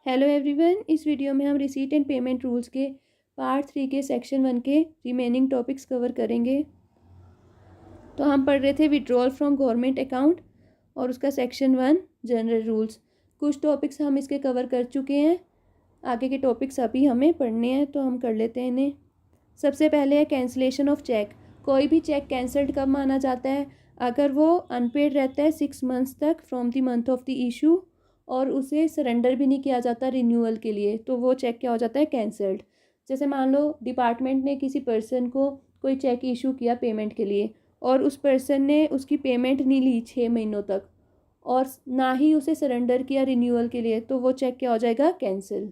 Hello everyone, इस video में हम रिसीट एंड पेमेंट रूल्स के पार्ट 3 के सेक्शन 1 के रिमेनिंग टॉपिक्स कवर करेंगे। तो हम पढ़ रहे थे विड्रॉल फ्रॉम गवर्नमेंट अकाउंट और उसका सेक्शन 1 जनरल रूल्स। कुछ टॉपिक्स हम इसके कवर कर चुके हैं, आगे के टॉपिक्स अभी हमें पढ़ने हैं तो हम कर लेते हैं इन्हें। सबसे पहले है कैंसिलेशन ऑफ चेक। कोई भी चेक कैंसल्ड कब माना जाता है? अगर वो अनपेड रहता है 6 मंथ्स तक from the month of the issue और उसे सरेंडर भी नहीं किया जाता रिन्यूअल के लिए, तो वो चेक क्या हो जाता है? कैंसल्ड। जैसे मान लो डिपार्टमेंट ने किसी पर्सन को कोई चेक इशू किया पेमेंट के लिए और उस पर्सन ने उसकी पेमेंट नहीं ली 6 महीनों तक और ना ही उसे सरेंडर किया रिन्यूअल के लिए, तो वो चेक क्या हो जाएगा? Cancel.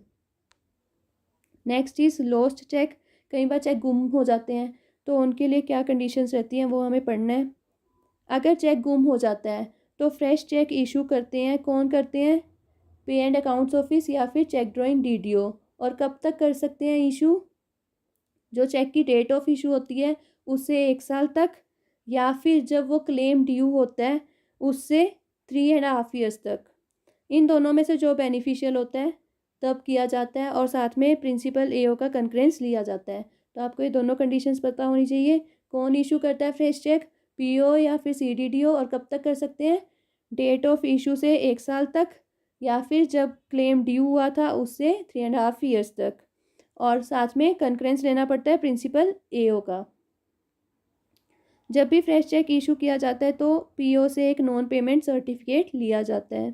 Next is lost cheque. कई बार चेक गुम हो जाते हैं तो उनके लिए क्या कंडीशंस रहती हैं वो हमें पढ़ना है। अगर चेक गुम हो जाता है तो फ्रेश चेक इशू करते हैं। कौन करते हैं? पे एंड अकाउंट्स ऑफिस या फिर चेक ड्राइंग डीडीओ। और कब तक कर सकते हैं इशू? जो चेक की डेट ऑफ इशू होती है उससे 1 साल तक, या फिर जब वो क्लेम ड्यू होता है उससे 3.5 ईयर्स तक। इन दोनों में से जो बेनिफिशियल होता है तब किया जाता है और साथ में प्रिंसिपल एओ का कंकरेंस लिया जाता है। तो आपको ये दोनों कंडीशंस पता होनी चाहिए। कौन इशू करता है फ्रेश चेक? पीओ या फिर सीडीडीओ। और कब तक कर सकते हैं? डेट ऑफ इशू से 1 साल तक, या फिर जब क्लेम ड्यू हुआ था उससे 3.5 ईयर्स तक। और साथ में कंकरेंस लेना पड़ता है प्रिंसिपल एओ का। जब भी फ्रेश चेक इशू किया जाता है तो पीओ से एक नॉन पेमेंट सर्टिफिकेट लिया जाता है।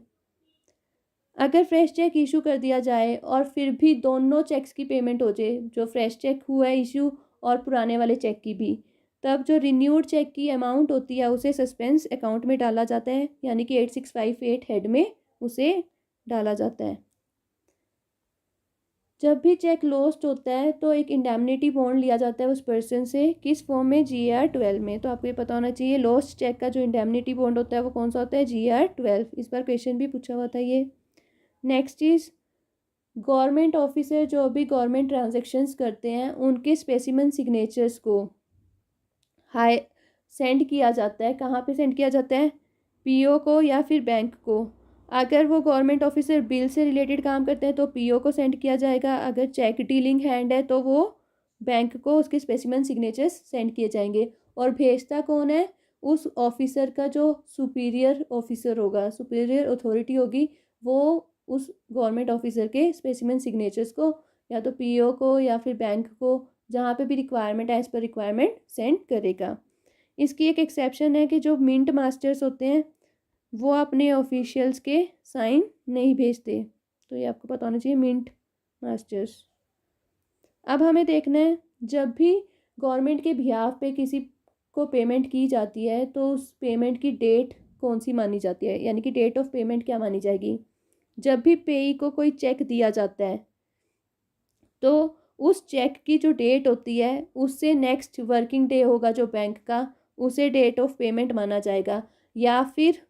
अगर फ्रेश चेक इशू कर दिया जाए और फिर भी दोनों चेक्स की पेमेंट हो जाए, जो फ्रेश चेक हुआ है इशू और पुराने वाले चेक की भी, तब जो रिन्यूड चेक की अमाउंट होती है उसे सस्पेंस अकाउंट में डाला जाता है, यानी कि 8658 हेड में उसे डाला जाता है। जब भी चेक लॉस्ट होता है तो एक इंडेमनिटी बॉन्ड लिया जाता है उस पर्सन से। किस फॉर्म में? GR12 में। तो आपको ये पता होना चाहिए लॉस्ट चेक का जो इंडेमनिटी बॉन्ड होता है वो कौन सा होता है? GR12। इस बार क्वेश्चन भी पूछा हुआ था ये। नेक्स्ट इज गवर्नमेंट ऑफिसर जो भी गवर्नमेंट ट्रांजेक्शन्स करते हैं उनके स्पेसिमन सिग्नेचर्स को हाई सेंड किया जाता है। कहाँ पे सेंड किया जाता है? पीओ को या फिर बैंक को। अगर वो गवर्नमेंट ऑफिसर बिल से रिलेटेड काम करते हैं तो पीओ को सेंड किया जाएगा। अगर चेक डीलिंग हैंड है तो वो बैंक को उसके स्पेसिमन सिग्नेचर्स सेंड किए जाएंगे। और भेजता कौन है? उस ऑफिसर का जो सुपीरियर ऑफिसर होगा, सुपीरियर अथॉरिटी होगी, वो उस गवर्नमेंट ऑफिसर के स्पेसिमन सिग्नेचर्स को या तो पीओ को या फिर बैंक को, जहाँ पे भी रिक्वायरमेंट है एज पर रिक्वायरमेंट सेंड करेगा। इसकी एक एक्सेप्शन है कि जो मिंट मास्टर्स होते हैं वो अपने ऑफिशियल्स के साइन नहीं भेजते। तो ये आपको पता होना चाहिए, मिंट मास्टर्स। अब हमें देखना है जब भी गवर्नमेंट के बिहाफ पे किसी को पेमेंट की जाती है तो उस पेमेंट की डेट कौन सी मानी जाती है, यानी कि डेट ऑफ पेमेंट क्या मानी जाएगी? जब भी पेई को कोई चेक दिया जाता है तो उस चेक की जो डेट होती है उससे नेक्स्ट वर्किंग डे होगा जो बैंक का, उसे डेट ऑफ पेमेंट माना जाएगा। या फिर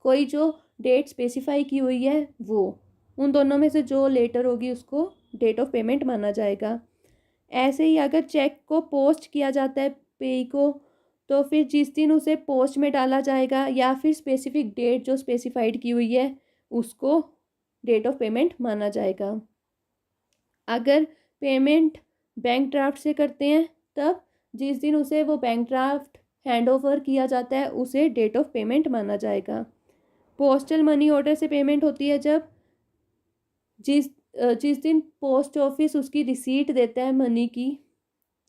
कोई जो डेट स्पेसिफाई की हुई है वो, उन दोनों में से जो लेटर होगी उसको डेट ऑफ पेमेंट माना जाएगा। ऐसे ही अगर चेक को पोस्ट किया जाता है पेई को, तो फिर जिस दिन उसे पोस्ट में डाला जाएगा या फिर स्पेसिफिक डेट जो स्पेसिफाइड की हुई है उसको डेट ऑफ पेमेंट माना जाएगा। अगर पेमेंट बैंक ड्राफ्ट से करते हैं तब जिस दिन उसे वो बैंक ड्राफ्ट हैंड ओवर किया जाता है उसे डेट ऑफ पेमेंट माना जाएगा। पोस्टल मनी ऑर्डर से पेमेंट होती है जब जिस जिस दिन पोस्ट ऑफिस उसकी रिसीट देता है मनी की,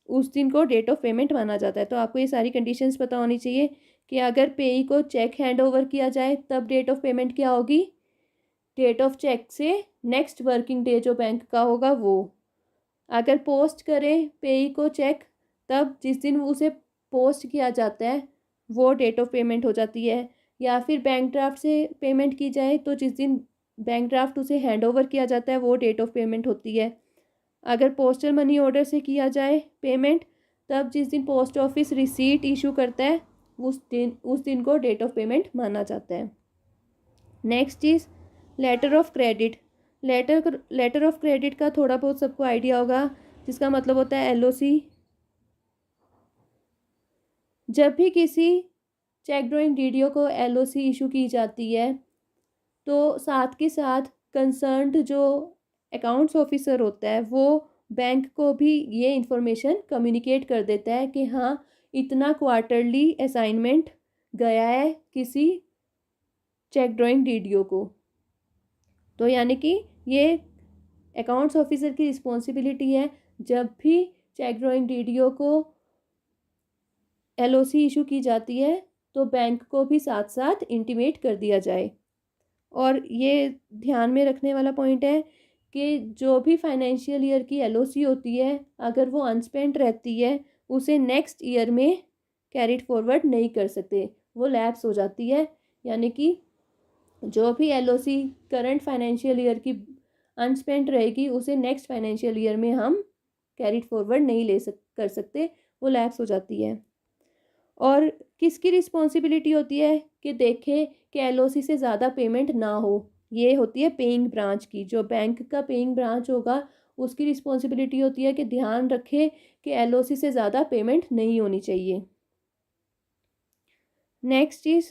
उस दिन को डेट ऑफ पेमेंट माना जाता है। तो आपको ये सारी कंडीशंस पता होनी चाहिए कि अगर पेई को चेक हैंड ओवर किया जाए तब डेट ऑफ पेमेंट क्या होगी? डेट ऑफ चेक से नेक्स्ट वर्किंग डे जो बैंक का होगा वो। अगर पोस्ट करें पेई को चेक तब जिस दिन उसे पोस्ट किया जाता है वो डेट ऑफ पेमेंट हो जाती है। या फिर बैंक ड्राफ्ट से पेमेंट की जाए तो जिस दिन बैंक ड्राफ्ट उसे हैंड ओवर किया जाता है वो डेट ऑफ पेमेंट होती है। अगर पोस्टल मनी ऑर्डर से किया जाए पेमेंट तब जिस दिन पोस्ट ऑफिस रिसीट इशू करता है उस दिन को डेट ऑफ पेमेंट माना जाता है। Next is letter of credit. Letter of credit का थोड़ा बहुत सबको आइडिया होगा, जिसका मतलब होता है LOC। जब भी किसी चेक ड्राइंग डीडीओ को LOC इशू की जाती है तो साथ के साथ कंसर्न्ड जो अकाउंट्स ऑफिसर होता है वो बैंक को भी ये इंफॉर्मेशन कम्युनिकेट कर देता है कि हाँ इतना क्वार्टरली असाइनमेंट गया है किसी चेक ड्राइंग डीडीओ को। तो यानी कि ये अकाउंट्स ऑफिसर की रिस्पॉन्सिबिलिटी है, जब भी चेक ड्राइंग डीडीओ को एलओसी इशू की जाती है तो बैंक को भी साथ साथ इंटीमेट कर दिया जाए। और ये ध्यान में रखने वाला पॉइंट है कि जो भी फाइनेंशियल ईयर की एलओसी होती है अगर वो अनस्पेंट रहती है उसे नेक्स्ट ईयर में कैरिड फॉरवर्ड नहीं कर सकते, वो लैप्स हो जाती है। यानी कि जो भी एलओसी करंट फाइनेंशियल ईयर की अनस्पेंट रहेगी उसे नेक्स्ट फाइनेंशियल ईयर में हम कैरिड फॉरवर्ड नहीं कर सकते, वो लैप्स हो जाती है। और किसकी रिस्पॉन्सिबिलिटी होती है कि देखे कि एलओसी से ज़्यादा पेमेंट ना हो, ये होती है पेइंग ब्रांच की। जो बैंक का पेइंग ब्रांच होगा उसकी रिस्पॉन्सिबिलिटी होती है कि ध्यान रखे कि एलओसी से ज़्यादा पेमेंट नहीं होनी चाहिए। नेक्स्ट चीज़,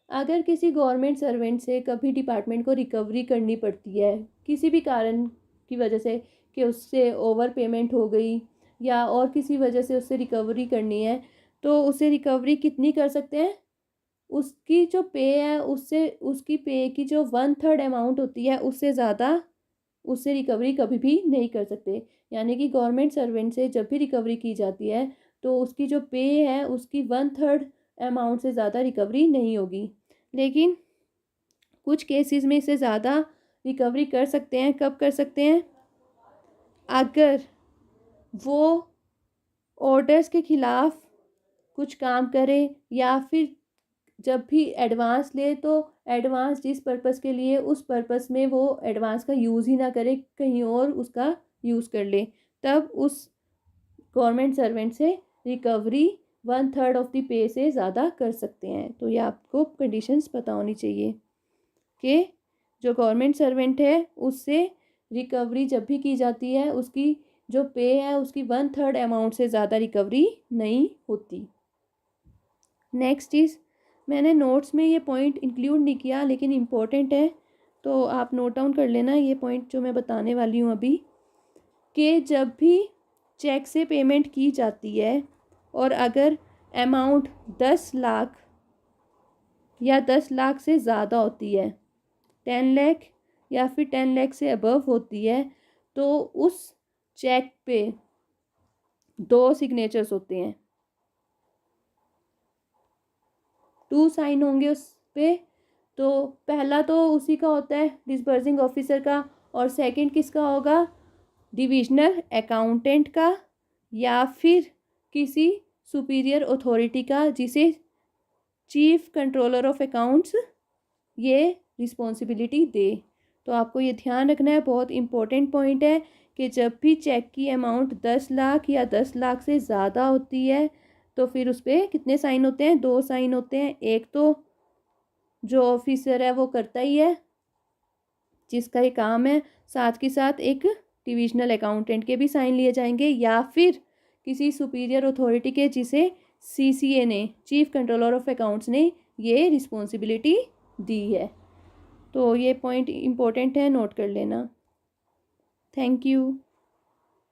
अगर किसी गवर्नमेंट सर्वेंट से कभी डिपार्टमेंट को रिकवरी करनी पड़ती है किसी भी कारण की वजह से कि उससे ओवर पेमेंट हो गई या और किसी वजह से उससे रिकवरी करनी है, तो उसे रिकवरी कितनी कर सकते हैं, उसकी जो पे है उससे उसकी पे की जो 1/3 अमाउंट होती है उससे ज़्यादा उससे रिकवरी कभी भी नहीं कर सकते। यानी कि गवर्नमेंट सर्वेंट से जब भी रिकवरी की जाती है तो उसकी जो पे है उसकी 1/3 अमाउंट से ज़्यादा रिकवरी नहीं होगी। लेकिन कुछ केसेस में इससे ज़्यादा रिकवरी कर सकते हैं। कब कर सकते हैं, अगर वो ऑर्डर्स के ख़िलाफ़ कुछ काम करे या फिर जब भी एडवांस ले तो एडवांस जिस पर्पस के लिए उस पर्पस में वो एडवांस का यूज़ ही ना करे, कहीं और उसका यूज़ कर ले, तब उस गवर्नमेंट सर्वेंट से रिकवरी 1/3 ऑफ द पे से ज़्यादा कर सकते हैं। तो ये आपको कंडीशंस पता होनी चाहिए कि जो गवर्नमेंट सर्वेंट है उससे रिकवरी जब भी की जाती है उसकी जो पे है उसकी 1/3 अमाउंट से ज़्यादा रिकवरी नहीं होती। नेक्स्ट चीज़, मैंने नोट्स में ये पॉइंट इंक्लूड नहीं किया लेकिन इम्पोर्टेंट है तो आप नोट डाउन कर लेना ये पॉइंट जो मैं बताने वाली हूँ अभी, कि जब भी चेक से पेमेंट की जाती है और अगर अमाउंट 10 लाख या 10 लाख से ज़्यादा होती है, 10 लाख या फिर 10 लाख से अबव होती है, तो उस चेक पे 2 सिग्नेचर्स होते हैं, 2 साइन होंगे उस पे। तो पहला तो उसी का होता है डिस्बर्सिंग ऑफिसर का, और सेकंड किसका होगा, डिविजनल अकाउंटेंट का या फिर किसी सुपीरियर अथॉरिटी का जिसे चीफ कंट्रोलर ऑफ अकाउंट्स ये रिस्पॉन्सिबिलिटी दे। तो आपको ये ध्यान रखना है, बहुत इंपॉर्टेंट पॉइंट है कि जब भी चेक की अमाउंट 10 लाख या 10 लाख से ज़्यादा होती है तो फिर उस पर कितने साइन होते हैं, 2 साइन होते हैं। एक तो जो ऑफिसर है वो करता ही है जिसका ये काम है, साथ के साथ एक डिविजनल अकाउंटेंट के भी साइन लिए जाएंगे या फिर किसी सुपीरियर अथॉरिटी के जिसे सीसीए ने, चीफ कंट्रोलर ऑफ अकाउंट्स ने ये रिस्पॉन्सिबिलिटी दी है। तो ये पॉइंट इम्पोर्टेंट है, नोट कर लेना। Thank you.